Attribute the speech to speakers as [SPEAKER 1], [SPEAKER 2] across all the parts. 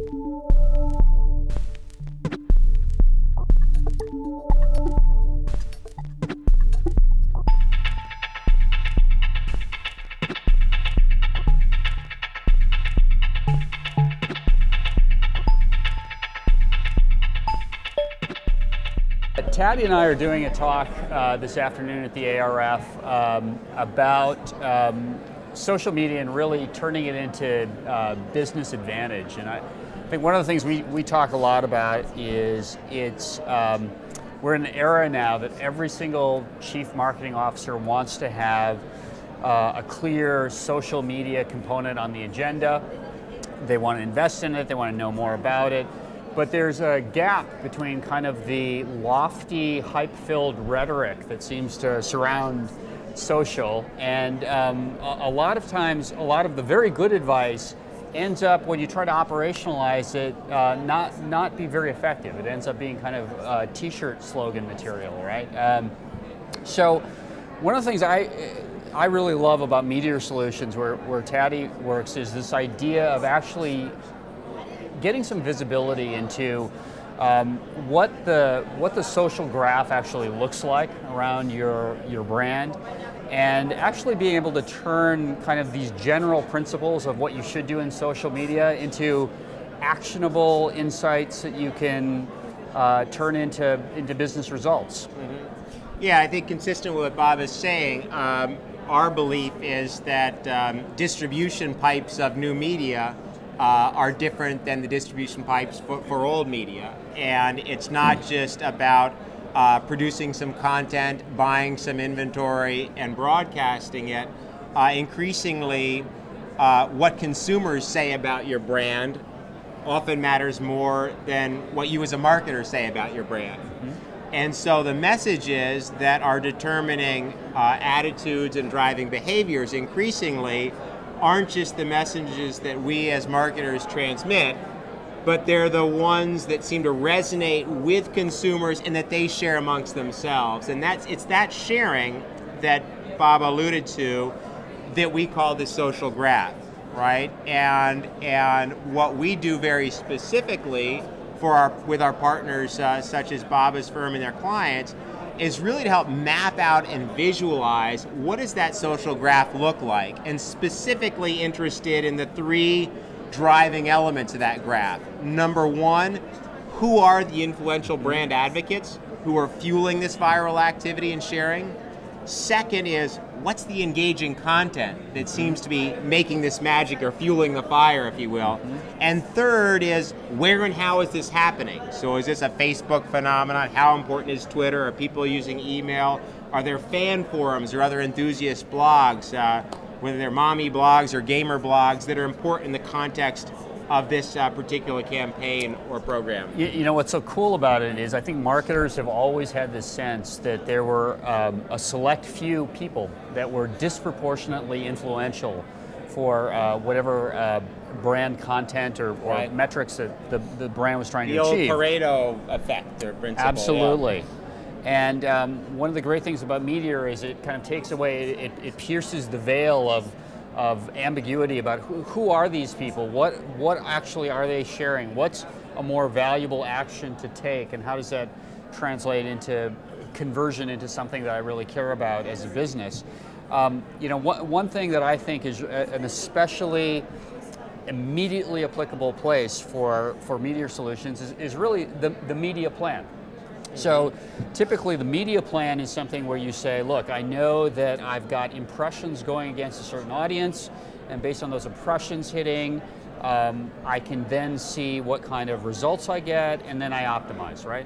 [SPEAKER 1] Taddy and I are doing a talk this afternoon at the ARF about social media and really turning it into business advantage. And I think one of the things we talk a lot about is we're in an era now that every single chief marketing officer wants to have a clear social media component on the agenda. They want to invest in it, they want to know more about it. But there's a gap between kind of the lofty, hype-filled rhetoric that seems to surround social, and a lot of times, a lot of the very good advice ends up, when you try to operationalize it, not be very effective. It ends up being kind of t-shirt slogan material, right? So one of the things I really love about Meteor Solutions, where Taddy works, is this idea of actually getting some visibility into what the social graph actually looks like around your brand, and actually being able to turn kind of these general principles of what you should do in social media into actionable insights that you can turn into business results.
[SPEAKER 2] Mm-hmm. Yeah, I think consistent with what Bob is saying, our belief is that distribution pipes of new media are different than the distribution pipes for old media. And it's not just about producing some content, buying some inventory, and broadcasting it. Increasingly, what consumers say about your brand often matters more than what you as a marketer say about your brand. Mm-hmm. And so the messages that are determining attitudes and driving behaviors increasingly aren't just the messages that we as marketers transmit, but they're the ones that seem to resonate with consumers and that they share amongst themselves. And it's that sharing that Bob alluded to that we call the social graph, right? And what we do very specifically with our partners such as Bob's firm and their clients is really to help map out and visualize what does that social graph look like, and specifically interested in the three driving elements of that graph. Number one, who are the influential brand advocates who are fueling this viral activity and sharing? Second is, what's the engaging content that seems to be making this magic or fueling the fire, if you will? Mm-hmm. And third is, where and how is this happening? So is this a Facebook phenomenon? How important is Twitter? Are people using email? Are there fan forums or other enthusiast blogs, whether they're mommy blogs or gamer blogs, that are important in the context of this particular campaign or program?
[SPEAKER 1] You know, what's so cool about it is I think marketers have always had this sense that there were a select few people that were disproportionately influential for whatever brand content or right. metrics that the brand was trying to achieve.
[SPEAKER 2] The old Pareto effect or principle.
[SPEAKER 1] Absolutely.
[SPEAKER 2] Yeah.
[SPEAKER 1] And one of the great things about Meteor is it kind of takes away, it pierces the veil of ambiguity about who are these people, what actually are they sharing, what's a more valuable action to take, and how does that translate into conversion into something that I really care about as a business. You know, one thing that I think is an especially immediately applicable place for Meteor Solutions is really the media plan. So typically the media plan is something where you say, look, I know that I've got impressions going against a certain audience, and based on those impressions hitting, I can then see what kind of results I get, and then I optimize, right?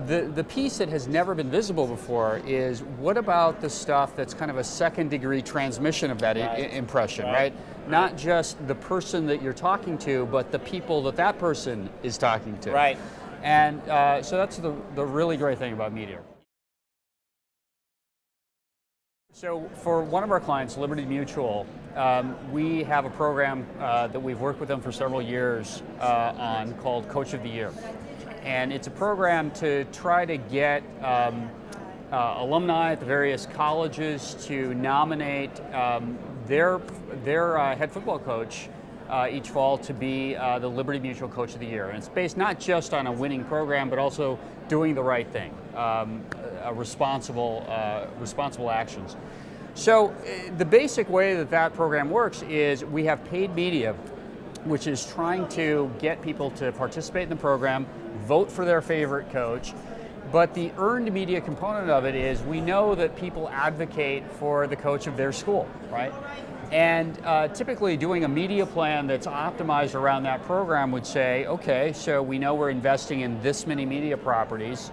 [SPEAKER 1] The piece that has never been visible before is, what about the stuff that's kind of a second degree transmission of that impression, right? Not just the person that you're talking to, but the people that person is talking to.
[SPEAKER 2] Right.
[SPEAKER 1] And so that's the really great thing about Meteor. So for one of our clients, Liberty Mutual, we have a program that we've worked with them for several years on called Coach of the Year. And it's a program to try to get alumni at the various colleges to nominate their head football coach each fall to be the Liberty Mutual Coach of the Year. And it's based not just on a winning program, but also doing the right thing, responsible actions. So the basic way that that program works is we have paid media, which is trying to get people to participate in the program, vote for their favorite coach. But the earned media component of it is we know that people advocate for the coach of their school, right? And typically doing a media plan that's optimized around that program would say, okay, so we know we're investing in this many media properties.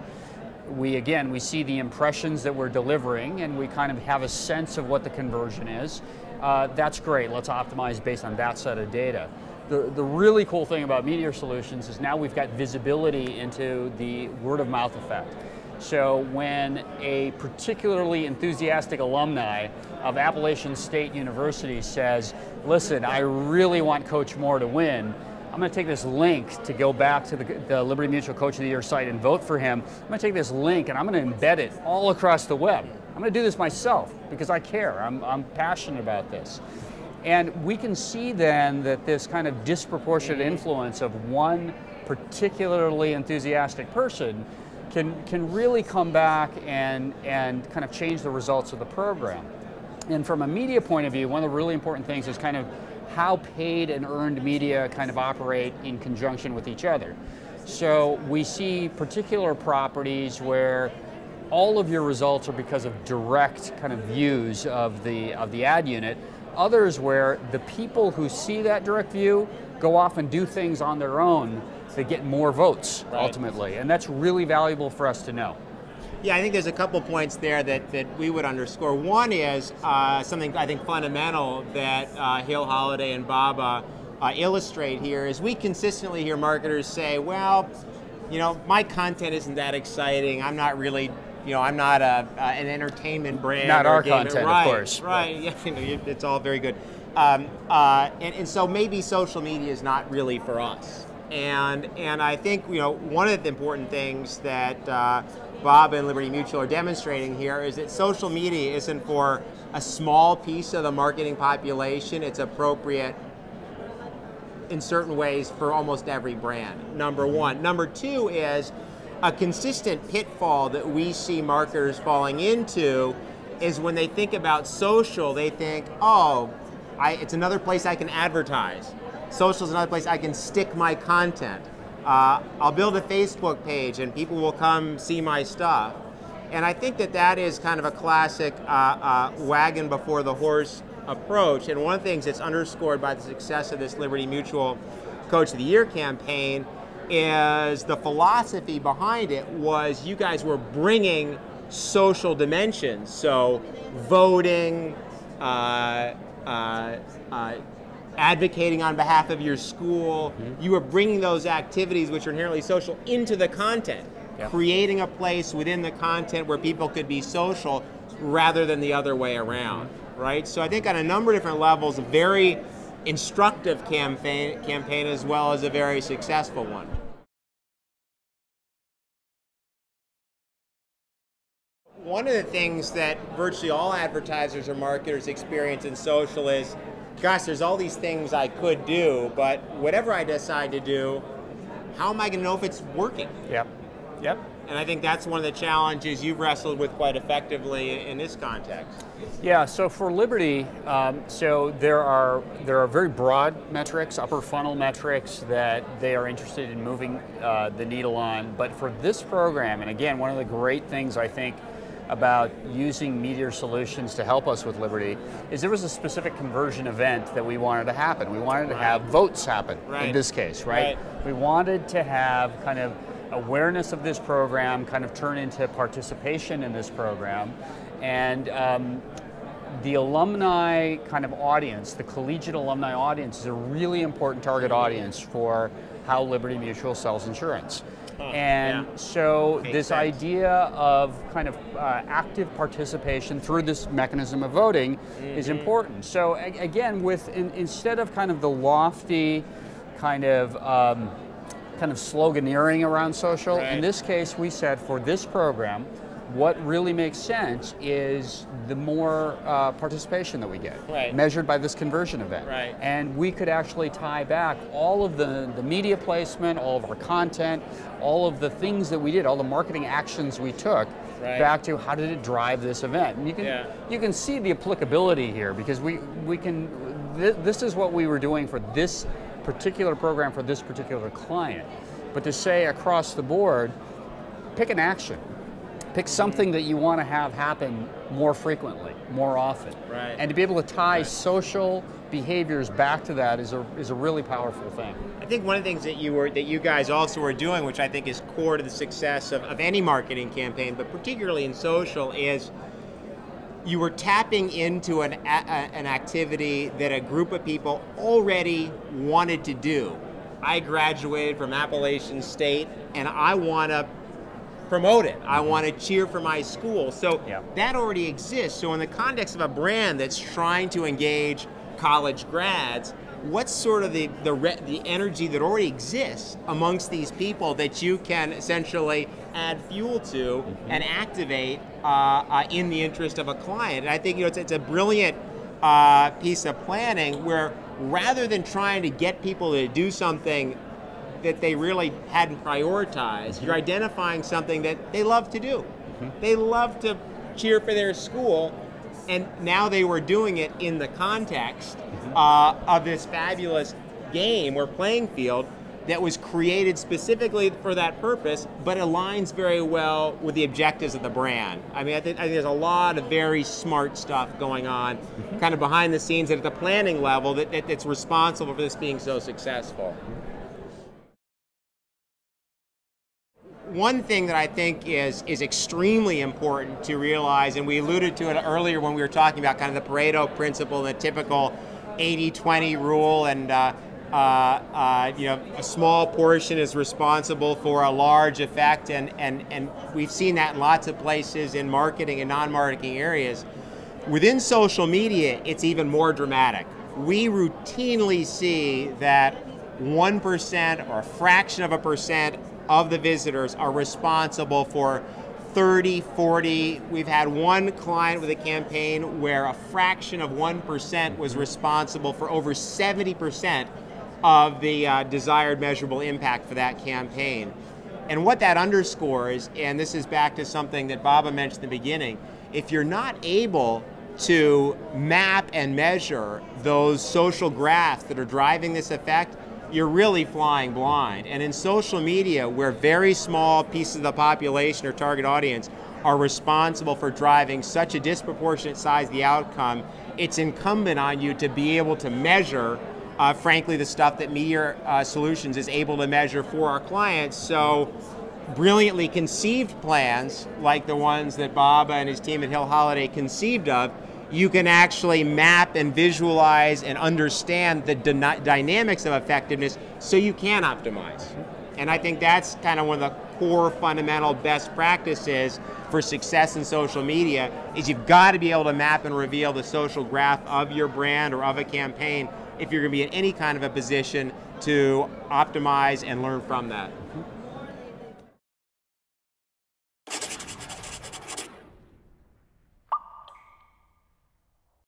[SPEAKER 1] We see the impressions that we're delivering, and we kind of have a sense of what the conversion is. That's great, let's optimize based on that set of data. The really cool thing about Meteor Solutions is now we've got visibility into the word of mouth effect. So when a particularly enthusiastic alumni of Appalachian State University says, listen, I really want Coach Moore to win, I'm going to take this link to go back to the Liberty Mutual Coach of the Year site and vote for him. I'm going to take this link and I'm going to embed it all across the web. I'm going to do this myself because I care. I'm passionate about this. And we can see then that this kind of disproportionate influence of one particularly enthusiastic person can really come back and kind of change the results of the program. And from a media point of view, one of the really important things is kind of how paid and earned media kind of operate in conjunction with each other. So we see particular properties where all of your results are because of direct kind of views of the ad unit. Others where the people who see that direct view go off and do things on their own that get more votes, ultimately. And that's really valuable for us to know.
[SPEAKER 2] Yeah, I think there's a couple points there that we would underscore. One is something I think fundamental that Hill, Holliday, and Baba illustrate here is we consistently hear marketers say, well, you know, my content isn't that exciting. I'm not really, you know, I'm not an entertainment brand.
[SPEAKER 1] Not our content, of course.
[SPEAKER 2] Right, yeah, you know, it's all very good. And so maybe social media is not really for us. And I think, you know, one of the important things that Bob and Liberty Mutual are demonstrating here is that social media isn't for a small piece of the marketing population. It's appropriate in certain ways for almost every brand, number one. Number two is a consistent pitfall that we see marketers falling into is when they think about social, they think, oh, it's another place I can advertise. Social is another place I can stick my content. I'll build a Facebook page and people will come see my stuff. And I think that is kind of a classic wagon before the horse approach. And one of the things that's underscored by the success of this Liberty Mutual Coach of the Year campaign is the philosophy behind it was you guys were bringing social dimensions. So voting, advocating on behalf of your school, you were bringing those activities which are inherently social into the content, creating a place within the content where people could be social rather than the other way around, right? So I think on a number of different levels, a very instructive campaign as well as a very successful one. One of the things that virtually all advertisers or marketers experience in social is, gosh, there's all these things I could do, but whatever I decide to do, how am I going to know if it's working?
[SPEAKER 1] Yep.
[SPEAKER 2] And I think that's one of the challenges you've wrestled with quite effectively in this context.
[SPEAKER 1] Yeah, so for Liberty, so there are very broad metrics, upper funnel metrics that they are interested in moving the needle on. But for this program, and again, one of the great things I think about using Meteor Solutions to help us with Liberty is there was a specific conversion event that we wanted to happen. We wanted to have votes happen in this case, right? We wanted to have kind of awareness of this program kind of turn into participation in this program. And the alumni kind of audience, the collegiate alumni audience, is a really important target audience for how Liberty Mutual sells insurance. So this idea of kind of active participation through this mechanism of voting is important. So again, instead of kind of the lofty kind of sloganeering around social, in this case we said for this program, what really makes sense is the more participation that we get,
[SPEAKER 2] right,
[SPEAKER 1] measured by this conversion event.
[SPEAKER 2] Right.
[SPEAKER 1] And we could actually tie back all of the media placement, all of our content, all of the things that we did, all the marketing actions we took, right, back to how did it drive this event. And you can see the applicability here, because this is what we were doing for this particular program for this particular client. But to say across the board, pick an action. Pick something that you want to have happen more frequently, more often.
[SPEAKER 2] Right.
[SPEAKER 1] And to be able to tie social behaviors back to that is a really powerful thing.
[SPEAKER 2] I think one of the things that you guys also were doing, which I think is core to the success of any marketing campaign, but particularly in social, is you were tapping into an activity that a group of people already wanted to do. I graduated from Appalachian State, and I want to promote it. I want to cheer for my school. So that already exists. So in the context of a brand that's trying to engage college grads, what's sort of the energy that already exists amongst these people that you can essentially add fuel to and activate in the interest of a client? And I think it's a brilliant piece of planning, where rather than trying to get people to do something that they really hadn't prioritized, you're identifying something that they love to do. They love to cheer for their school, and now they were doing it in the context of this fabulous game or playing field that was created specifically for that purpose, but aligns very well with the objectives of the brand. I mean, I think there's a lot of very smart stuff going on kind of behind the scenes and at the planning level that's responsible for this being so successful. One thing that I think is extremely important to realize, and we alluded to it earlier when we were talking about kind of the Pareto principle and the typical 80-20 rule, and a small portion is responsible for a large effect, and we've seen that in lots of places in marketing and non-marketing areas. Within social media, it's even more dramatic. We routinely see that 1% or a fraction of a percent of the visitors are responsible for 30, 40. We've had one client with a campaign where a fraction of 1% was responsible for over 70% of the desired measurable impact for that campaign. And what that underscores, and this is back to something that Baba mentioned at the beginning, if you're not able to map and measure those social graphs that are driving this effect, you're really flying blind. And in social media, where very small pieces of the population or target audience are responsible for driving such a disproportionate size of the outcome, it's incumbent on you to be able to measure, frankly, the stuff that Meteor Solutions is able to measure for our clients. So brilliantly conceived plans, like the ones that Baba and his team at Holliday conceived of, you can actually map and visualize and understand the dynamics of effectiveness so you can optimize. And I think that's kind of one of the core fundamental best practices for success in social media, is you've got to be able to map and reveal the social graph of your brand or of a campaign if you're going to be in any kind of a position to optimize and learn from that.